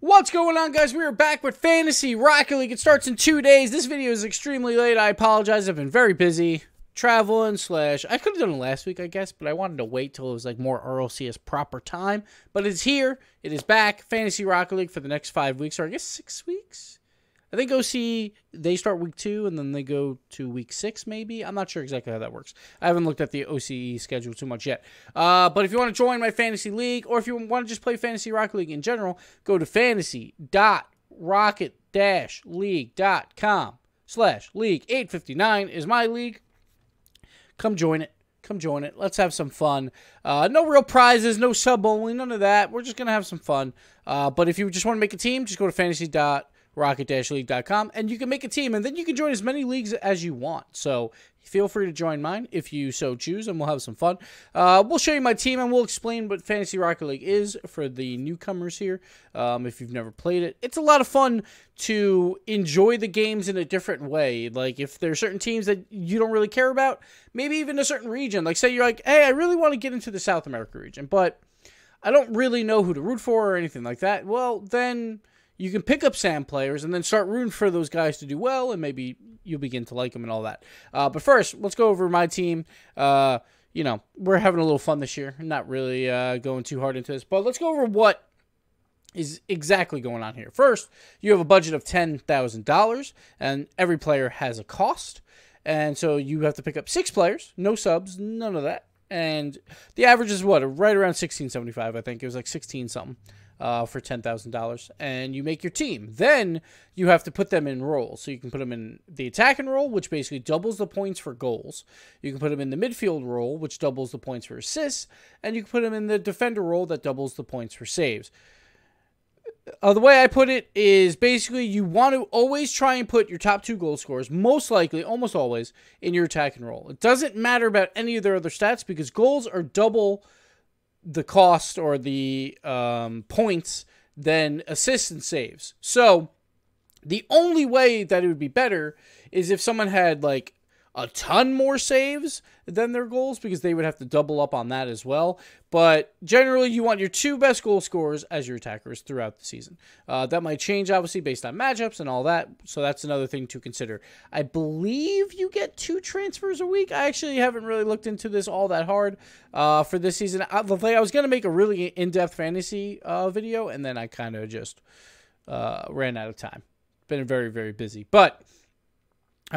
What's going on, guys? We are back with Fantasy Rocket League. It starts in 2 days. This video is extremely late. I apologize. I've been very busy traveling / I could have done it last week, I guess, but I wanted to wait till it was like more RLCS proper time. But it's here. It is back. Fantasy Rocket League for the next 5 weeks, or I guess 6 weeks. I think OC, they start week 2, and then they go to week 6, maybe. I'm not sure exactly how that works. I haven't looked at the OCE schedule too much yet. But if you want to join my fantasy league, or if you want to just play Fantasy Rocket League in general, go to fantasy.rocket-league.com/league859 is my league. Come join it. Come join it. Let's have some fun. No real prizes, no sub only, none of that. We're just going to have some fun. But if you just want to make a team, just go to fantasy.rocket-league.com and you can make a team, and then you can join as many leagues as you want. So feel free to join mine if you so choose, and we'll have some fun. We'll show you my team, and we'll explain what Fantasy Rocket League is for the newcomers here. If you've never played it, it's a lot of fun to enjoy the games in a different way. Like, if there are certain teams that you don't really care about, maybe even a certain region. Like, say you're like, hey, I really want to get into the South America region, but I don't really know who to root for or anything like that. Well, then you can pick up SAM players and then start rooting for those guys to do well, and maybe you'll begin to like them and all that. But first, let's go over my team. You know, we're having a little fun this year. Not really going too hard into this, but let's go over what is exactly going on here. First, you have a budget of $10,000, and every player has a cost. And so you have to pick up 6 players, no subs, none of that. And the average is what? Right around $16.75, I think. It was like 16 something. For $10,000, and you make your team. Then you have to put them in roles. So you can put them in the attacking role, which basically doubles the points for goals. You can put them in the midfield role, which doubles the points for assists, and you can put them in the defender role that doubles the points for saves. The way I put it is basically you want to always try and put your top 2 goal scorers, most likely, almost always, in your attacking role. It doesn't matter about any of their other stats because goals are double the cost or the points than assists and saves. So the only way that it would be better is if someone had like a ton more saves than their goals, because they would have to double up on that as well. But generally, you want your 2 best goal scorers as your attackers throughout the season. That might change, obviously, based on matchups and all that. So that's another thing to consider. I believe you get 2 transfers a week. I actually haven't really looked into this all that hard for this season. I was going to make a really in-depth fantasy video, and then I kind of just ran out of time. Been very, very busy. But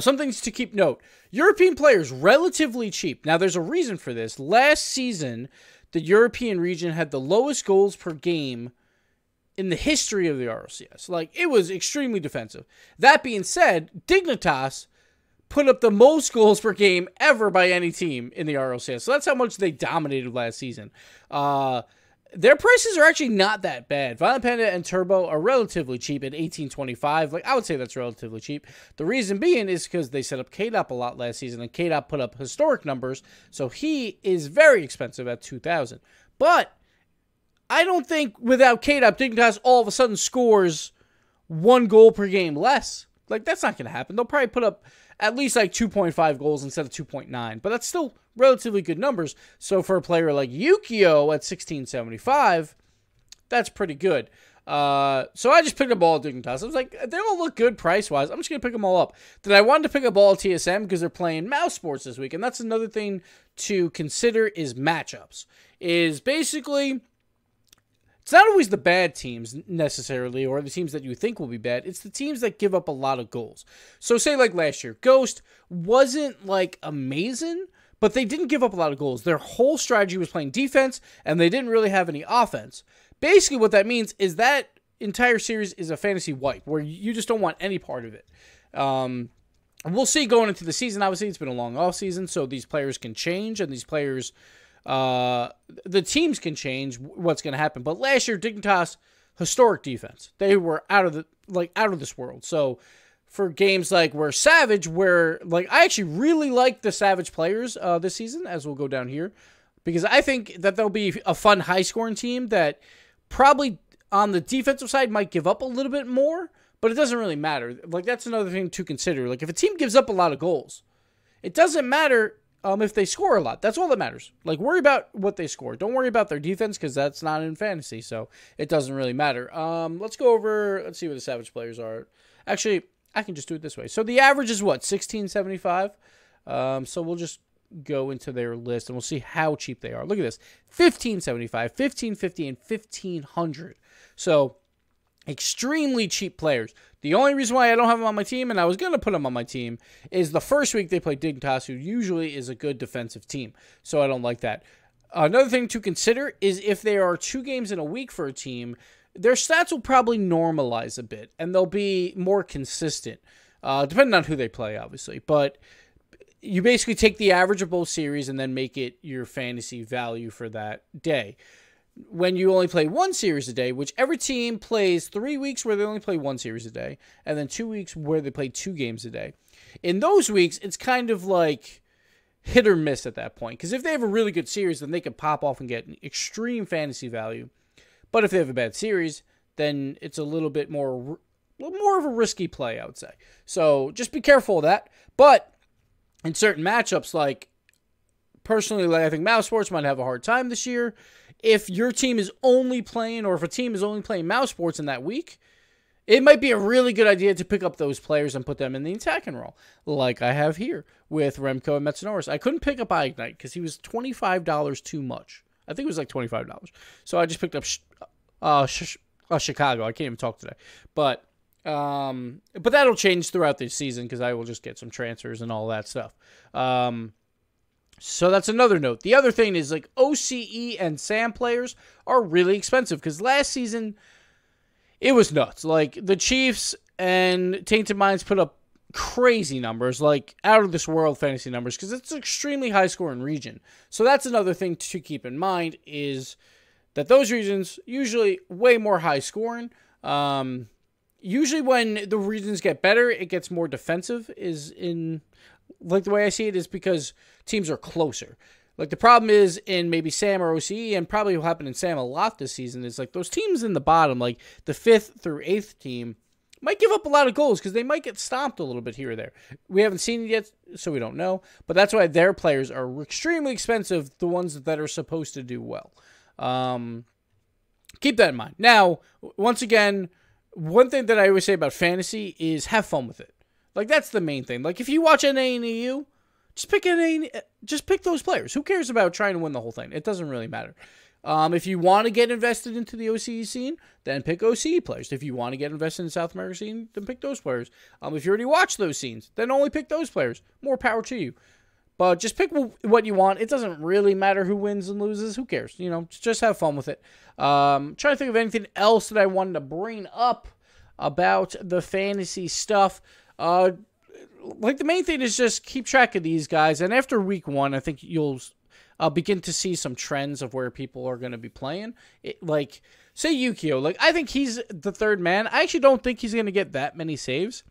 some things to keep note. European players, relatively cheap. Now, there's a reason for this. Last season, the European region had the lowest goals per game in the history of the RLCS. Like, it was extremely defensive. That being said, Dignitas put up the most goals per game ever by any team in the RLCS. So that's how much they dominated last season. Their prices are actually not that bad. Violent Panda and Turbo are relatively cheap at $18.25. Like, I would say that's relatively cheap. The reason being is because they set up K-Dop a lot last season, and K-Dop put up historic numbers, so he is very expensive at $2,000. But I don't think without K-Dop, Dignitas all of a sudden scores 1 goal per game less. Like, that's not going to happen. They'll probably put up at least like 2.5 goals instead of 2.9, but that's still relatively good numbers. So for a player like Yukio at $16.75, that's pretty good. So I just picked up all Dignitas. I was like, they all look good price-wise. I'm just going to pick them all up. Then I wanted to pick up all TSM because they're playing Mouse Sports this week, and that's another thing to consider is matchups. Is basically, it's not always the bad teams necessarily, or the teams that you think will be bad. It's the teams that give up a lot of goals. So say like last year, Ghost wasn't like amazing, but they didn't give up a lot of goals. Their whole strategy was playing defense, and they didn't really have any offense. Basically what that means is that entire series is a fantasy wipe, where you just don't want any part of it. We'll see going into the season. Obviously, it's been a long offseason, so these players can change, and these players, the teams can change what's going to happen. But last year, Dignitas, historic defense. They were out of this world. So for games like Savage, I actually really like the Savage players this season, as we'll go down here, because I think that they'll be a fun high-scoring team that probably on the defensive side might give up a little bit more, but it doesn't really matter. Like, that's another thing to consider. Like, if a team gives up a lot of goals, it doesn't matter if they score a lot. That's all that matters. Like, worry about what they score. Don't worry about their defense because that's not in fantasy, so it doesn't really matter. Let's go over, let's see what the Savage players are. Actually, I can just do it this way. So the average is what, 1675? So we'll just go into their list and we'll see how cheap they are. Look at this, 1575, 1550, and 1500. So extremely cheap players. The only reason why I don't have them on my team, and I was going to put them on my team, is the first week they play Dignitas, who usually is a good defensive team. So I don't like that. Another thing to consider is if there are 2 games in a week for a team, their stats will probably normalize a bit, and they'll be more consistent, depending on who they play, obviously. But you basically take the average of both series and then make it your fantasy value for that day. When you only play 1 series a day, which every team plays 3 weeks where they only play 1 series a day, and then 2 weeks where they play 2 games a day. In those weeks, it's kind of like hit or miss at that point. Because if they have a really good series, then they can pop off and get an extreme fantasy value. But if they have a bad series, then it's a little bit more of a risky play, I would say. So just be careful of that. But in certain matchups, like personally, like I think Mouse Sports might have a hard time this year. If your team is only playing, or if a team is only playing Mouse Sports in that week, it might be a really good idea to pick up those players and put them in the attacking role, like I have here with Remco and Metsanoris. I couldn't pick up Ignite because he was $25 too much. I think it was like $25. So I just picked up Chicago. I can't even talk today. But that'll change throughout the season because I will just get some transfers and all that stuff. So that's another note. The other thing is, like, OCE and SAM players are really expensive because last season it was nuts. Like, the Chiefs and Tainted Minds put up crazy numbers, like out of this world fantasy numbers, because it's an extremely high scoring region. So that's another thing to keep in mind, is that those regions usually way more high scoring. Usually when the regions get better, it gets more defensive, is in, like, the way I see it is because teams are closer. Like, the problem is in maybe SAM or OCE, and probably will happen in SAM a lot this season, is like those teams in the bottom, like the 5th through 8th team, might give up a lot of goals because they might get stomped a little bit here or there. We haven't seen it yet, so we don't know. But that's why their players are extremely expensive, the ones that are supposed to do well. Keep that in mind. Now, once again, one thing that I always say about fantasy is have fun with it. Like, that's the main thing. Like, if you watch NA and EU, just pick those players. Who cares about trying to win the whole thing? It doesn't really matter. If you want to get invested into the OCE scene, then pick OCE players. If you want to get invested in the South America scene, then pick those players. If you already watch those scenes, then only pick those players. More power to you. But just pick what you want. It doesn't really matter who wins and loses. Who cares? You know, just have fun with it. Trying to think of anything else that I wanted to bring up about the fantasy stuff. Like, the main thing is just keep track of these guys. And after week 1, I think you'll begin to see some trends of where people are going to be playing. Like, say Yukio. Like, I think he's the 3rd man. I actually don't think he's going to get that many saves,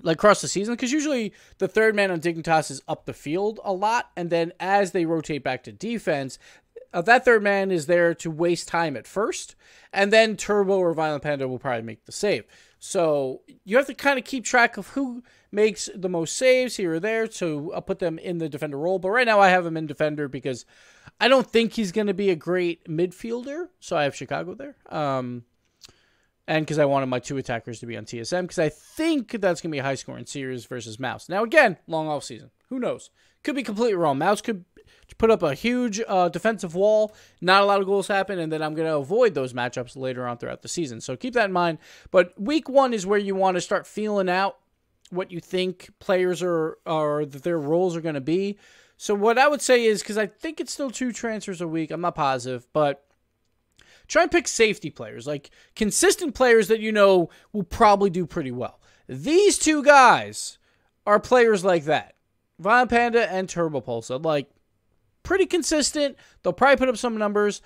like, across the season, because usually the 3rd man on Dignitas is up the field a lot, and then as they rotate back to defense, that 3rd man is there to waste time at first, and then Turbo or Violent Panda will probably make the save. So you have to kind of keep track of who makes the most saves here or there to put them in the defender role. But right now I have him in defender because I don't think he's going to be a great midfielder, so I have Chicago there. And because I wanted my 2 attackers to be on TSM, because I think that's going to be a high-scoring series versus Mouse. Now, again, long off season. Who knows? Could be completely wrong. Mouse could put up a huge defensive wall, not a lot of goals happen, and then I'm going to avoid those matchups later on throughout the season. So keep that in mind. But week 1 is where you want to start feeling out what you think players are that their roles are going to be. So what I would say is, because I think it's still 2 transfers a week, I'm not positive, but try and pick safety players, like consistent players that you know will probably do pretty well. These 2 guys are players like that. Violent Panda and Turbo Pulsa, like, pretty consistent. They'll probably put up some numbers.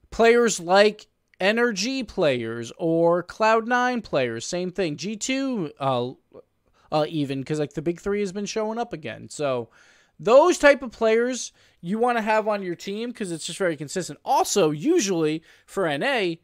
Players like Energy players or Cloud9 players, same thing. G2 even, because, like, the big 3 has been showing up again. So those type of players you want to have on your team because it's just very consistent. Also, usually for NA,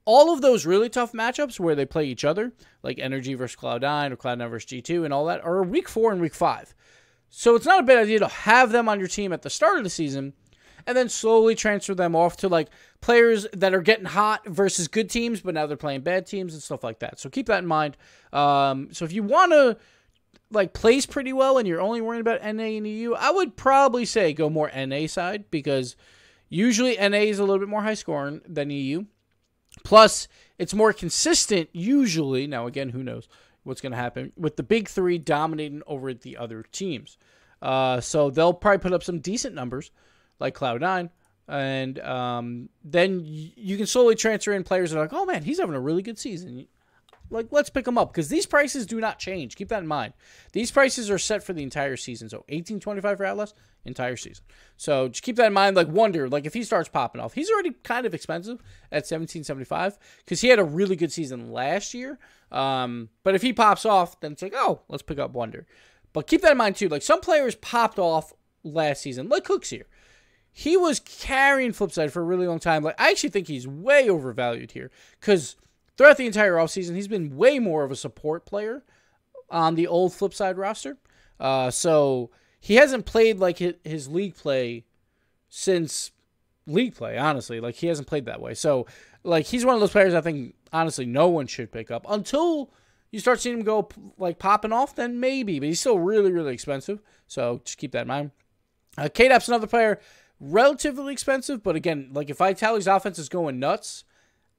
all of those really tough matchups where they play each other, like Energy versus Cloud9 or Cloud9 versus G2 and all that, are week 4 and week 5. So it's not a bad idea to have them on your team at the start of the season and then slowly transfer them off to like players that are getting hot versus good teams, but now they're playing bad teams and stuff like that. So keep that in mind. So if you want to like place pretty well and you're only worrying about NA and EU, I would probably say go more NA side because usually NA is a little bit more high scoring than EU. Plus, it's more consistent usually. Now, again, who knows what's going to happen with the big three dominating over the other teams. So they'll probably put up some decent numbers like Cloud9. And then you can slowly transfer in players that are like, oh, man, he's having a really good season. Like, let's pick them up because these prices do not change. Keep that in mind. These prices are set for the entire season. So $18.25 for Atlas, entire season. So just keep that in mind. Like Wonder, like if he starts popping off, he's already kind of expensive at $17.75 because he had a really good season last year. But if he pops off, then it's like, oh, let's pick up Wonder. But keep that in mind too. Like some players popped off last season, like Cooks here. He was carrying Flipside for a really long time. Like I actually think he's way overvalued here because throughout the entire offseason, he's been way more of a support player on the old Flipside roster. So he hasn't played like his league play since league play, honestly. Like he hasn't played that way. So like he's one of those players I think, honestly, no one should pick up until you start seeing him go like popping off, then maybe. But he's still really, really expensive. So just keep that in mind. K-Dap's another player, relatively expensive. But again, like if Vitali's offense is going nuts,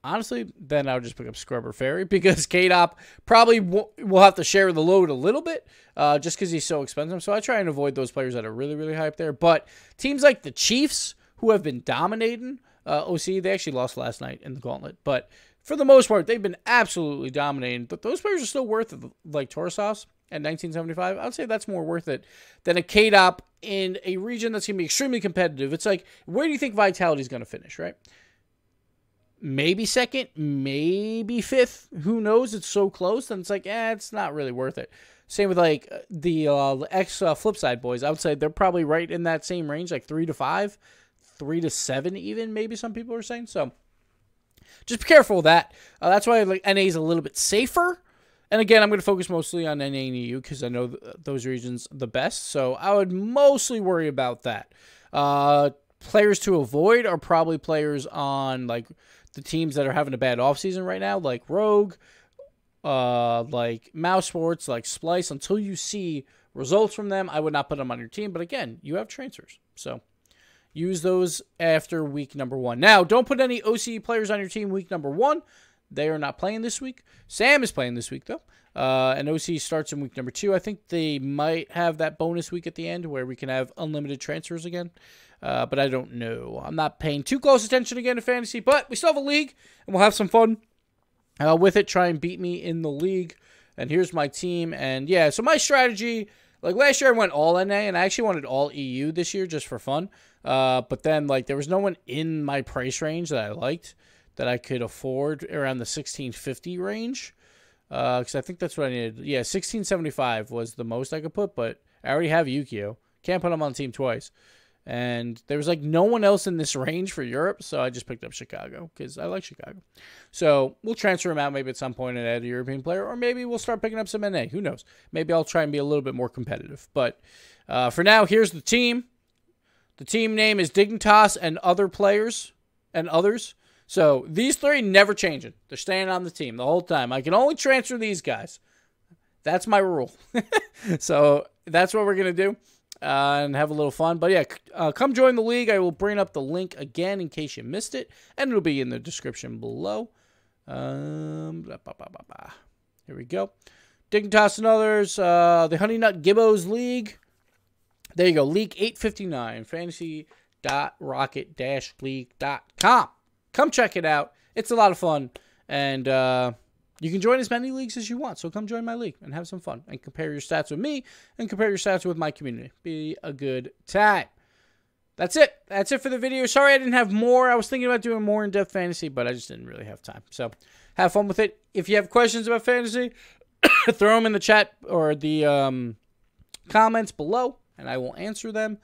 honestly, then I would just pick up Scrubber Fairy because K-Dop probably will have to share the load a little bit just because he's so expensive. So I try and avoid those players that are really, really high up there. But teams like the Chiefs, who have been dominating OC, they actually lost last night in the gauntlet. But for the most part, they've been absolutely dominating. But those players are still worth it, like Torsos at $19.75. I would say that's more worth it than a K-Dop in a region that's going to be extremely competitive. It's like, where do you think Vitality is going to finish, right? Maybe second, maybe fifth. Who knows? It's so close. And it's like, it's not really worth it. Same with like the Flipside boys. I would say they're probably right in that same range, like 3 to 5, 3 to 7 even, maybe some people are saying. So just be careful with that. That's why like NA is a little bit safer. And again, I'm going to focus mostly on NA and EU because I know those regions the best. So I would mostly worry about that. Players to avoid are probably players on like the teams that are having a bad offseason right now, like Rogue, like Mouse Sports, like Splice. Until you see results from them, I would not put them on your team. But again, you have transfers. So use those after week number 1. Now, don't put any OCE players on your team week number 1. They are not playing this week. Sam is playing this week, though. And OCE starts in week number 2. I think they might have that bonus week at the end where we can have unlimited transfers again. But I don't know. I'm not paying too close attention again to fantasy, but we still have a league, and we'll have some fun with it. Try and beat me in the league. And here's my team. And yeah, so my strategy, like last year I went all NA, and I actually wanted all EU this year just for fun. But then like there was no one in my price range that I liked that I could afford around the 1650 range. Because I think that's what I needed. Yeah, 1675 was the most I could put, but I already have Yukio. Can't put him on the team twice. And there was like no one else in this range for Europe, so I just picked up Chicago because I like Chicago. So we'll transfer him out maybe at some point and add a European player, or maybe we'll start picking up some NA. Who knows? Maybe I'll try and be a little bit more competitive. But for now, here's the team. The team name is Dignitas and other players and others. So these 3 never changing. They're staying on the team the whole time. I can only transfer these guys. That's my rule. So that's what we're going to do. And have a little fun. But yeah, come join the league. I will bring up the link again in case you missed it. And it'll be in the description below. Here we go. Dignitas and others. The Honey Nut Gibbos League. There you go. League 859. Fantasy.rocket-league.com. Come check it out. It's a lot of fun. And you can join as many leagues as you want. So come join my league and have some fun. And compare your stats with me and compare your stats with my community. Be a good time. That's it. That's it for the video. Sorry I didn't have more. I was thinking about doing more in-depth fantasy, but I just didn't really have time. So have fun with it. If you have questions about fantasy, throw them in the chat or the comments below, and I will answer them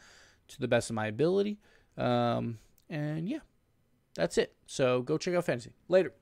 to the best of my ability. And yeah. That's it. So go check out fantasy. Later.